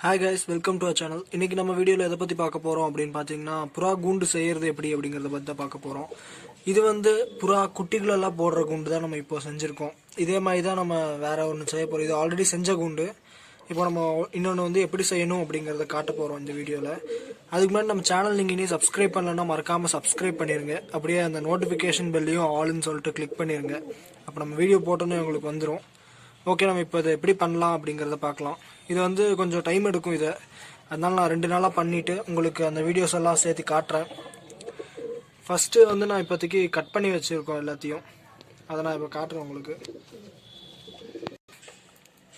Hi guys, welcome to our channel. இன்னைக்கு நம்ம வீடியோல எதை பத்தி பார்க்க போறோம் அப்படினு பாத்தீங்கன்னா புறா கூண்டு செய்யறது எப்படி அப்படிங்கறத பத்தி தான் பார்க்க போறோம். இது வந்து புறா குட்டிகள் எல்லாம் போடுற கூண்டு தான் நம்ம இப்போ செஞ்சிருக்கோம். இதே மாதிரி தான் நம்ம வேற ஒன்னு செய்ய போறோம். இது ஆல்ரெடி செஞ்ச கூண்டு. இப்போ நம்ம இன்னொன்னு வந்து எப்படி செய்யணும் அப்படிங்கறத காட்ட போறோம் இந்த வீடியோல. அதுக்கு முன்னாடி நம்ம சேனல் நீங்க இன்னும் சப்ஸ்கிரைப் பண்ணலனா மறக்காம சப்ஸ்கிரைப் பண்ணிருங்க. அப்படியே அந்த நோட்டிபிகேஷன் பெல்லையும் ஆல்னு சொல்லிட்டு கிளிக் பண்ணிருங்க. அப்ப நம்ம வீடியோ போட்டோனே உங்களுக்கு வந்துரும். ஓகே, நம்ம இப்போ இதை எப்படி பண்ணலாம் அப்படிங்கறத பார்க்கலாம். இது வந்து கொஞ்சம் டைம் எடுக்கும் இதை, அதனால நான் 2 நாளாக பண்ணிட்டு உங்களுக்கு அந்த வீடியோஸ் எல்லாம் சேர்த்து காட்டுறேன். ஃபர்ஸ்ட்டு வந்து நான் இப்போதைக்கு கட் பண்ணி வச்சுருக்கோம் எல்லாத்தையும், அதை நான் இப்போ காட்டுறேன் உங்களுக்கு.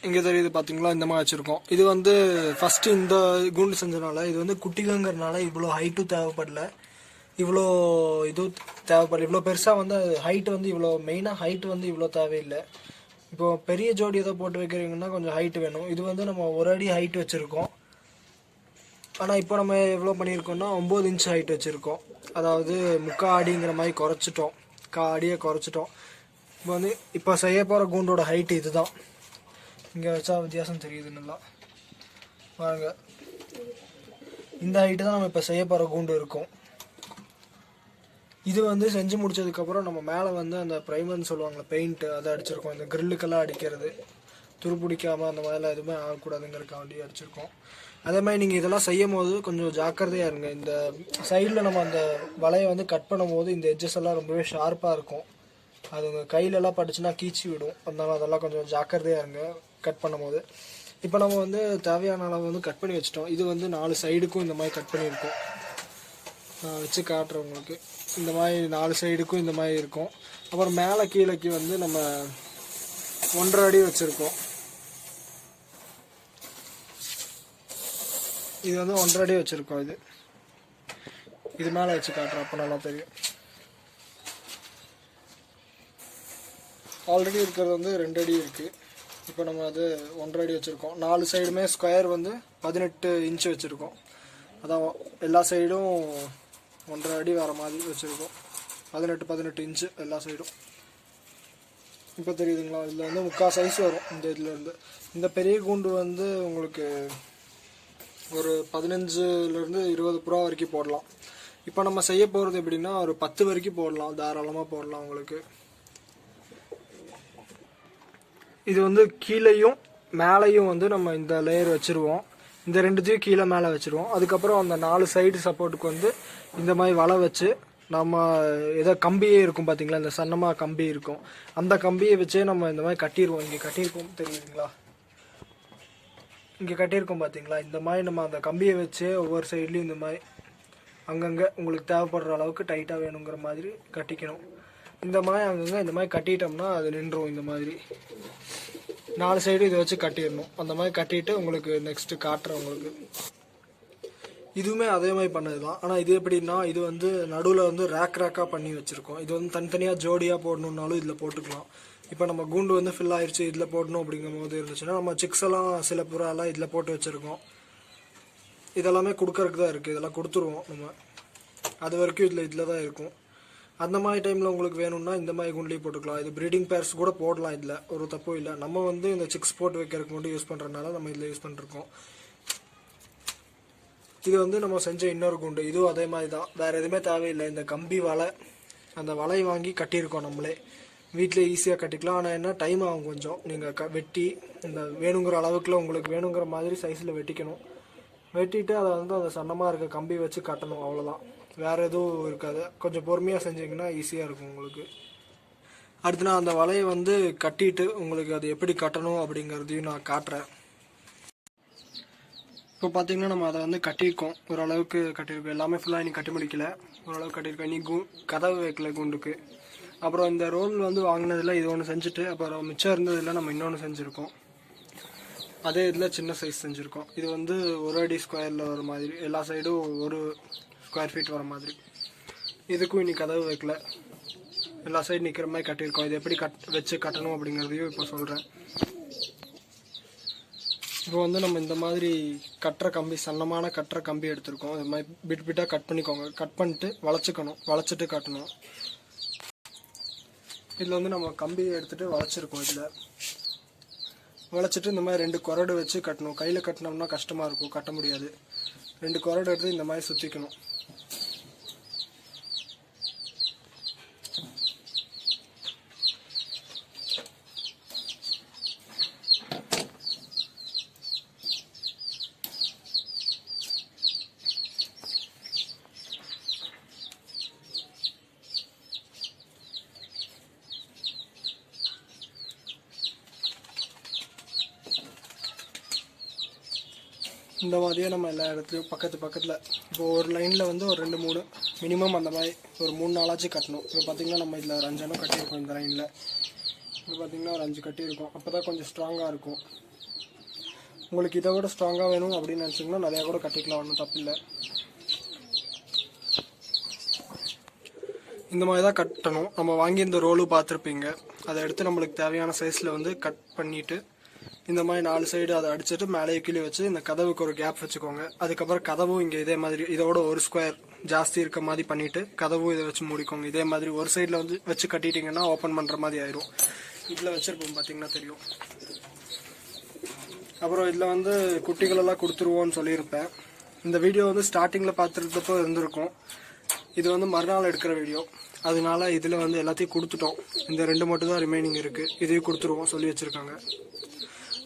இங்கே தெரியுது பார்த்தீங்களா, இந்த மாதிரி வச்சுருக்கோம். இது வந்து ஃபஸ்ட்டு இந்த கூண்டு செஞ்சனால இது வந்து குட்டிகங்கிறதுனால இவ்வளோ ஹைட்டும் தேவைப்படல, இவ்வளோ இதுவும் தேவைப்படல. இவ்வளோ பெருசாக வந்து ஹைட் வந்து இவ்வளோ மெயினாக ஹைட் வந்து இவ்வளோ தேவையில்லை. இப்போ பெரிய ஜோடி எதை போட்டு வைக்கிறீங்கன்னா கொஞ்சம் ஹைட் வேணும். இது வந்து நம்ம 1 அடி ஹைட் வச்சுருக்கோம். ஆனால் இப்போ நம்ம எவ்வளோ பண்ணியிருக்கோம்னா 9 இன்ச் ஹைட் வச்சுருக்கோம். அதாவது 3/4 அடிங்கிற மாதிரி குறைச்சிட்டோம், 1/4 அடியை குறைச்சிட்டோம். இப்போ வந்து இப்போ செய்ய போகிற கூண்டோட ஹைட்டு இது தான். இங்கே வச்சா வித்தியாசம் தெரியுது நல்லா பாருங்க. இந்த ஹைட்டு தான் நம்ம இப்போ செய்ய போகிற கூண்டு இருக்கும். இது வந்து செஞ்சு முடிச்சதுக்கப்புறம் நம்ம மேலே வந்து அந்த ப்ரைமர்னு சொல்லுவாங்களே பெயிண்ட்டு, அதை அடிச்சிருக்கோம். இந்த கிரில்லுக்கெல்லாம் அடிக்கிறது, துரு பிடிக்காமல் அந்த மாதிரிலாம் எதுவுமே ஆகக்கூடாதுங்கிறதுக்காண்டி அடிச்சிருக்கோம். அதே மாதிரி நீங்கள் இதெல்லாம் செய்யும் போது கொஞ்சம் ஜாக்கிரதையாக இருங்க. இந்த சைடில் நம்ம அந்த வலையை வந்து கட் பண்ணும் போது இந்த எட்ஜஸ் எல்லாம் ரொம்பவே ஷார்ப்பாக இருக்கும். அது உங்கள் கையிலலாம் பட்டுச்சுன்னா கீச்சி விடும். அதனால அதெல்லாம் கொஞ்சம் ஜாக்கிரதையாக இருங்க கட் பண்ணும் போது. இப்போ நம்ம வந்து தேவையான அளவு வந்து கட் பண்ணி வச்சிட்டோம். இது வந்து 4 சைடுக்கும் இந்த மாதிரி கட் பண்ணியிருக்கோம். நான் வச்சு காட்டுறேன் உங்களுக்கு. இந்த மாதிரி 4 சைடுக்கும் இந்த மாதிரி இருக்கும். அப்புறம் மேலே கீழேக்கு வந்து நம்ம 1.5 அடி வச்சுருக்கோம். இது வந்து 1.5 அடி வச்சுருக்கோம். இது மேலே வச்சு காட்டுறோம், அப்போ நல்லா தெரியும். ஆல்ரெடி இருக்கிறது வந்து 2 அடி இருக்குது. இப்போ நம்ம அது 1.5 அடி வச்சுருக்கோம். 4 சைடுமே ஸ்கொயர் வந்து 18 இன்ச்சு வச்சுருக்கோம். அதான் எல்லா சைடும் 1.5 அடி வர மாதிரி வச்சுருக்கோம். 18 இன்ச்சு எல்லா சைடும். இப்போ தெரியுதுங்களா, இதில் வந்து 3/4 சைஸ் வரும். இந்த இதுலேருந்து இந்த பெரிய கூண்டு வந்து உங்களுக்கு ஒரு 15லேருந்து 20 புறா வரைக்கும் போடலாம். இப்போ நம்ம செய்ய போகிறது எப்படின்னா ஒரு 10 வரைக்கும் போடலாம், தாராளமாக போடலாம் உங்களுக்கு. இது வந்து கீழேயும் மேலேயும் வந்து நம்ம இந்த லேயர் வச்சுருவோம். இந்த 2த்தையும் கீழே மேலே வச்சுருவோம். அதுக்கப்புறம் அந்த 4 சைடு சப்போர்ட்டுக்கு வந்து இந்த மாதிரி வலை வச்சு நம்ம ஏதோ கம்பியே இருக்கும் பார்த்தீங்களா, இந்த சன்னமாக கம்பி இருக்கும், அந்த கம்பியை வச்சே நம்ம இந்த மாதிரி கட்டிடுவோம். இங்கே கட்டியிருக்கோம் தெரியுதுங்களா, இங்கே கட்டியிருக்கோம் பார்த்தீங்களா. இந்த மாதிரி நம்ம அந்த கம்பியை வச்சே ஒவ்வொரு சைட்லேயும் இந்த மாதிரி அங்கங்கே உங்களுக்கு தேவைப்படுற அளவுக்கு டைட்டாக வேணுங்கிற மாதிரி கட்டிக்கணும். இந்த மாதிரி அங்கங்கே இந்த மாதிரி கட்டிட்டோம்னா அது நின்றும். இந்த மாதிரி 4 சைடு இதை வச்சு கட்டிடணும். அந்த மாதிரி கட்டிட்டு உங்களுக்கு நெக்ஸ்ட்டு காட்டுறேன் உங்களுக்கு. இதுவுமே அதே மாதிரி பண்ணது தான். ஆனால் இது எப்படின்னா இது வந்து நடுவில் வந்து ரேக்காக பண்ணி வச்சுருக்கோம். இது வந்து தனித்தனியாக ஜோடியாக போடணுன்னாலும் இதில் போட்டுக்கலாம். இப்போ நம்ம கூண்டு வந்து ஃபில் ஆயிடுச்சு, இதில் போடணும் அப்படிங்கும் போது இருந்துச்சுன்னா நம்ம சிக்ஸ் எல்லாம் சில புறாலாம் இதில் போட்டு வச்சுருக்கோம். இதெல்லாமே கொடுக்கறதுக்கு தான் இருக்குது, இதெல்லாம் கொடுத்துருவோம் நம்ம. அது வரைக்கும் இதில் தான் இருக்கும். அந்த மாதிரி டைமில் உங்களுக்கு வேணும்னா இந்த மாதிரி குண்டுலேயும் போட்டுக்கலாம். இது ப்ரீடிங் பேர்ஸ் கூட போடலாம், இதில் ஒரு தப்பும் இல்லை. நம்ம வந்து இந்த சிக்ஸ் போட்டு வைக்கிறதுக்கு மட்டும் யூஸ் பண்ணுறதுனால நம்ம இதில் யூஸ் பண்ணிருக்கோம். இது வந்து நம்ம செஞ்ச இன்னொரு குண்டு. இதுவும் அதே மாதிரி தான், வேறு எதுவுமே தேவையில்லை. இந்த கம்பி வலை, அந்த வலை வாங்கி கட்டியிருக்கோம் நம்மளே. வீட்டிலே ஈஸியாக கட்டிக்கலாம். ஆனால் என்ன டைம் ஆகும் கொஞ்சம். நீங்கள் வெட்டி இந்த வேணுங்கிற அளவுக்குள்ள உங்களுக்கு வேணுங்கிற மாதிரி சைஸில் வெட்டிக்கணும். வெட்டிட்டு அதை வந்து அந்த சன்னமாக இருக்க கம்பி வச்சு கட்டணும், அவ்வளோதான். வேறு எதுவும் இருக்காது. கொஞ்சம் பொறுமையாக செஞ்சிங்கன்னா ஈஸியாக இருக்கும் உங்களுக்கு. அடுத்து நான் அந்த வலையை வந்து கட்டிட்டு உங்களுக்கு அது எப்படி கட்டணும் அப்படிங்கிறதையும் நான் காட்டுறேன். இப்போ பார்த்தீங்கன்னா நம்ம அதை வந்து கட்டியிருக்கோம், ஓரளவுக்கு கட்டியிருக்கோம். எல்லாமே ஃபுல்லாக இன்னைக்கு கட்டி முடிக்கல, ஓரளவுக்கு கட்டியிருக்கோம். இன்னைக்கு கதவு வைக்கல கூண்டுக்கு. அப்புறம் இந்த ரோல் வந்து வாங்கினதில் இது ஒன்று செஞ்சுட்டு அப்புறம் மிச்சம் இருந்ததில் நம்ம இன்னொன்று செஞ்சுருக்கோம். அதே இதில் சின்ன சைஸ் செஞ்சுருக்கோம். இது வந்து 1 அடி ஸ்கொயரில் வர மாதிரி, எல்லா சைடும் 1 ஸ்கொயர் ஃபீட் வர மாதிரி. இதுக்கும் இன்னைக்கு கதவு வைக்கல, எல்லா சைடு நிற்கிற மாதிரி கட்டியிருக்கோம். இது எப்படி வச்சு கட்டணும் அப்படிங்கிறதையும் இப்போ சொல்கிறேன். இப்போ வந்து நம்ம இந்த மாதிரி கட்டுற கம்பி, சன்னமான கட்டுற கம்பி எடுத்திருக்கோம். இது மாதிரி பிட்டாக கட் பண்ணிக்கோங்க. கட் பண்ணிட்டு வளைச்சிக்கணும், வளைச்சிட்டு கட்டணும். இதில் வந்து நம்ம கம்பியை எடுத்துகிட்டு வளைச்சிருக்கோம். இதில் வளைச்சிட்டு இந்த மாதிரி 2 கொரடு வச்சு கட்டணும். கையில் கட்டினோம்னா கஷ்டமாக இருக்கும், கட்ட முடியாது. 2 கொரடு எடுத்து இந்த மாதிரி சுற்றிக்கணும். இந்த மாதிரியே நம்ம எல்லா இடத்துலையும் பக்கத்தில் இப்போ ஒரு லைனில் வந்து ஒரு 2 3 மினிமம் அந்த மாதிரி ஒரு 3 4 கட்டணும். இப்போ பார்த்திங்கன்னா நம்ம இதில் ஒரு 5 கட்டியிருக்கோம். இந்த லைனில் இப்போ பார்த்திங்கன்னா ஒரு 5 கட்டியிருக்கோம். அப்போ தான் கொஞ்சம் ஸ்ட்ராங்காக இருக்கும். உங்களுக்கு இதை விட ஸ்ட்ராங்காக வேணும் அப்படின்னு நினச்சிங்கன்னா நிறையா கூட கட்டிக்கலாம், ஒன்றும் தப்பில்லை. இந்த மாதிரி தான் கட்டணும். நம்ம வாங்கி இந்த ரோலு பார்த்துருப்பீங்க. அதை எடுத்து நம்மளுக்கு தேவையான சைஸில் வந்து கட் பண்ணிவிட்டு இந்த மாதிரி 4 சைடு அதை அடிச்சுட்டு மேலே கீழே வச்சு இந்த கதவுக்கு ஒரு கேப் வச்சுக்கோங்க. அதுக்கப்புறம் கதவும் இங்கே இதே மாதிரி இதோட ஒரு ஸ்கொயர் ஜாஸ்தி இருக்க மாதிரி பண்ணிவிட்டு கதவும் இதை வச்சு மூடிக்கோங்க. இதே மாதிரி ஒரு சைடில் வந்து வச்சு கட்டிட்டிங்கன்னா ஓப்பன் பண்ணுற மாதிரி ஆயிரும். இதில் வச்சுருப்போம் பார்த்தீங்கன்னா தெரியும். அப்புறம் இதில் வந்து குட்டிகளெல்லாம் கொடுத்துருவோன்னு சொல்லியிருப்பேன். இந்த வீடியோ வந்து ஸ்டார்டிங்கில் பார்த்துருந்தப்போ இருந்திருக்கும். இது வந்து மறுநாள் எடுக்கிற வீடியோ, அதனால இதில் வந்து எல்லாத்தையும் கொடுத்துட்டோம். இந்த 2 மட்டும் தான் ரிமைனிங் இருக்குது. இதையும் கொடுத்துருவோம் சொல்லி வச்சுருக்காங்க.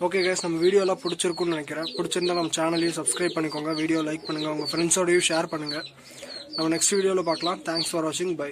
ஓகே கைஸ், நம்ம வீடியோலாம் பிடிச்சிருக்குன்னு நினைக்கிறேன். பிடிச்சிருந்தா நம்ம சேனலையும் சப்ஸ்கிரைப் பண்ணிக்கோங்க, வீடியோ லைக் பண்ணுங்கள், உங்கள் ஃப்ரெண்ட்ஸோடையும் ஷேர் பண்ணுங்கள். நம்ம நெக்ஸ்ட் வீடியோவில் பார்க்கலாம். தேங்க்ஸ் ஃபார் வாட்சிங். பை.